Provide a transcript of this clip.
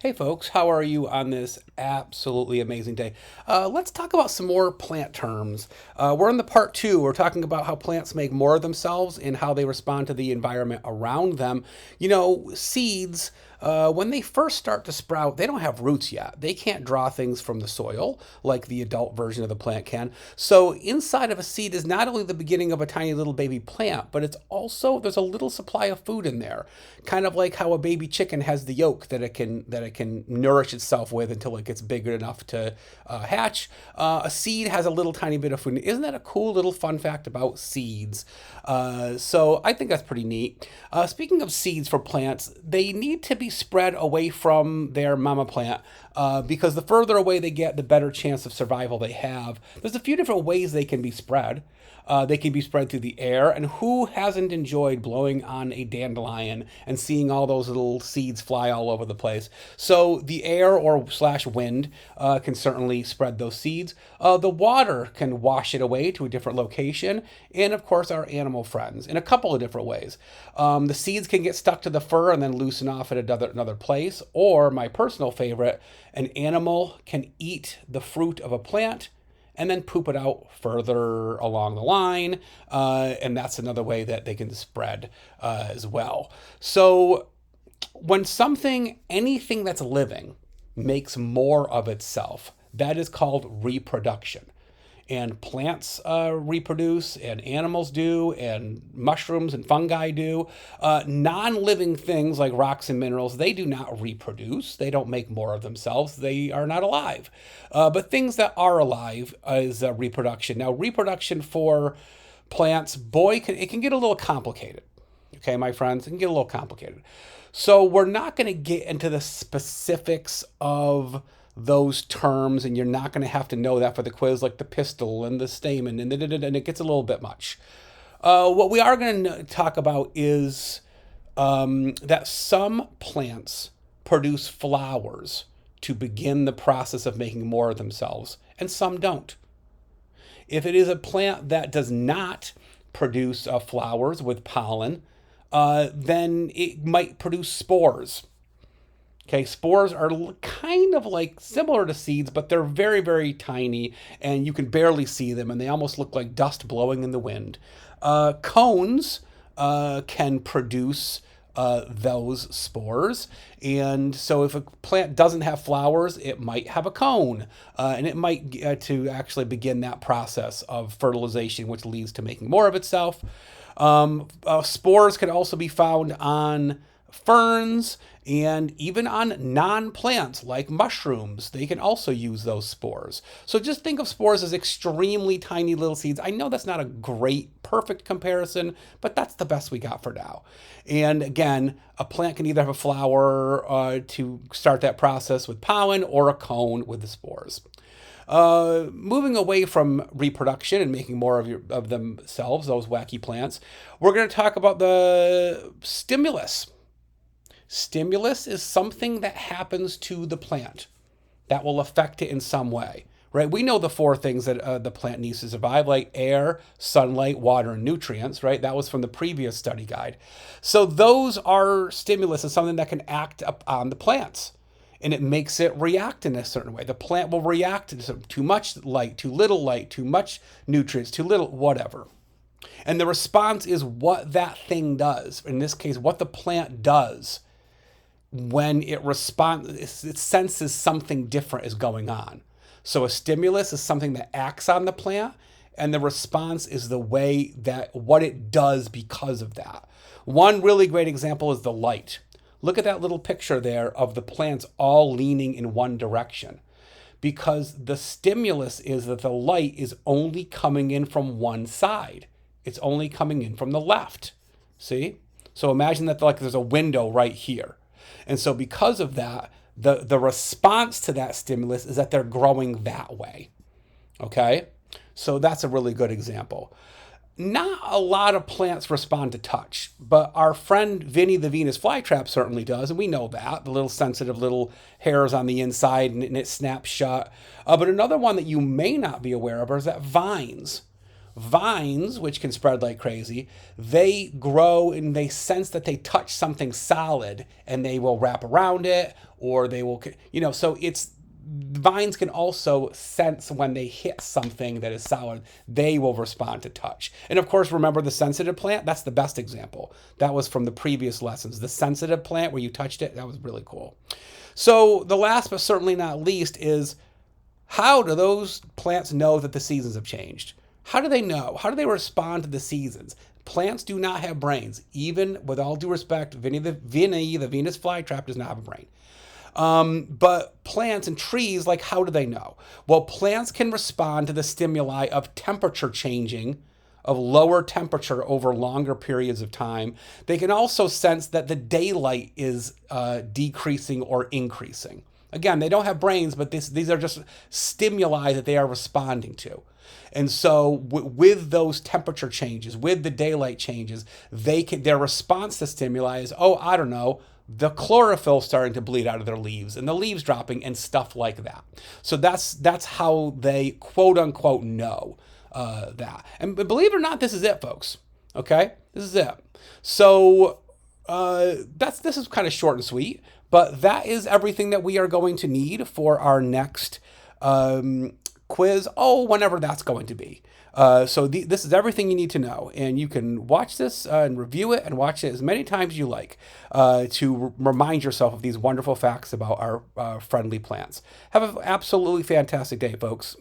Hey folks, how are you on this absolutely amazing day? Let's talk about some more plant terms. We're in the part two. We're talking about how plants make more of themselves and how they respond to the environment around them. Seeds, when they first start to sprout, they don't have roots yet. They can't draw things from the soil like the adult version of the plant can. So inside of a seed is not only the beginning of a tiny little baby plant, but it's also there's a little supply of food in there, kind of like how a baby chicken has the yolk that it can nourish itself with until it gets big enough to hatch. A seed has a little tiny bit of food. Isn't that a cool little fun fact about seeds? So I think that's pretty neat. Speaking of seeds for plants, they need to be spread away from their mama plant because the further away they get, the better chance of survival they have. There's a few different ways they can be spread. They can be spread through the air, and who hasn't enjoyed blowing on a dandelion and seeing all those little seeds fly all over the place? So the air or slash wind can certainly spread those seeds. The water can wash it away to a different location, and of course our animal friends in a couple of different ways. The seeds can get stuck to the fur and then loosen off at another place, or my personal favorite, an animal can eat the fruit of a plant and then poop it out further along the line. And that's another way that they can spread as well. So when anything that's living, makes more of itself, that is called reproduction. And plants reproduce, and animals do, and mushrooms and fungi do. Non-living things like rocks and minerals, they do not reproduce. They don't make more of themselves. They are not alive. But things that are alive is reproduction. Now, reproduction for plants, it can get a little complicated. Okay, my friends, it can get a little complicated. So we're not going to get into the specifics of those terms, and you're not going to have to know that for the quiz, like the pistil and the stamen, and it gets a little bit much. What we are going to talk about is that some plants produce flowers to begin the process of making more of themselves, and some don't. If it is a plant that does not produce flowers with pollen, then it might produce spores. Okay, spores are kind of like similar to seeds, but they're very, very tiny, and you can barely see them, and they almost look like dust blowing in the wind. Cones can produce those spores, and so if a plant doesn't have flowers, it might have a cone, and it might to actually begin that process of fertilization, which leads to making more of itself. Spores can also be found on ferns and even on non-plants like mushrooms. They can also use those spores. So just think of spores as extremely tiny little seeds. I know that's not a great, perfect comparison, but that's the best we got for now. And again, a plant can either have a flower to start that process with pollen, or a cone with the spores. Moving away from reproduction and making more of themselves, those wacky plants, we're going to talk about the stimulus. Stimulus is something that happens to the plant that will affect it in some way, right? We know the four things that the plant needs to survive, like air, sunlight, water, and nutrients, right? That was from the previous study guide. So those are stimulus is something that can act on the plants, and it makes it react in a certain way. The plant will react to too much light, too little light, too much nutrients, too little, whatever. And the response is what that thing does. In this case, what the plant does when it responds, it senses something different is going on. So a stimulus is something that acts on the plant, and the response is the way that what it does because of that. One really great example is the light. Look at that little picture there of the plants all leaning in one direction, because the stimulus is that the light is only coming in from one side. It's only coming in from the left. See? So imagine that there's a window right here. And so because of that, the response to that stimulus is that they're growing that way. Okay? So that's a really good example. Not a lot of plants respond to touch, but our friend Vinny the Venus flytrap certainly does, and we know that. The little sensitive little hairs on the inside, and it snaps shut. But another one that you may not be aware of is that vines. Vines, which can spread like crazy, they grow and they sense that they touch something solid, and they will wrap around it, or they will, so it's, vines can also sense when they hit something that is solid, they will respond to touch. And of course, remember the sensitive plant? That's the best example. That was from the previous lessons. The sensitive plant where you touched it, that was really cool. So the last but certainly not least is, how do those plants know that the seasons have changed? How do they know? How do they respond to the seasons? Plants do not have brains. Even with all due respect, Vinny the Venus flytrap does not have a brain. But plants and trees, like, how do they know? Well, plants can respond to the stimuli of temperature changing, of lower temperature over longer periods of time. They can also sense that the daylight is decreasing or increasing. Again, they don't have brains, but these are just stimuli that they are responding to. And so with those temperature changes, with the daylight changes, their response to stimuli is, oh, I don't know, the chlorophyll starting to bleed out of their leaves and the leaves dropping and stuff like that. So that's how they quote unquote know that. And believe it or not, this is it, folks. Okay, this is it. So this is kind of short and sweet, but that is everything that we are going to need for our next quiz. Oh, whenever that's going to be. So this is everything you need to know, and you can watch this and review it and watch it as many times as you like to remind yourself of these wonderful facts about our friendly plants. Have an absolutely fantastic day, folks.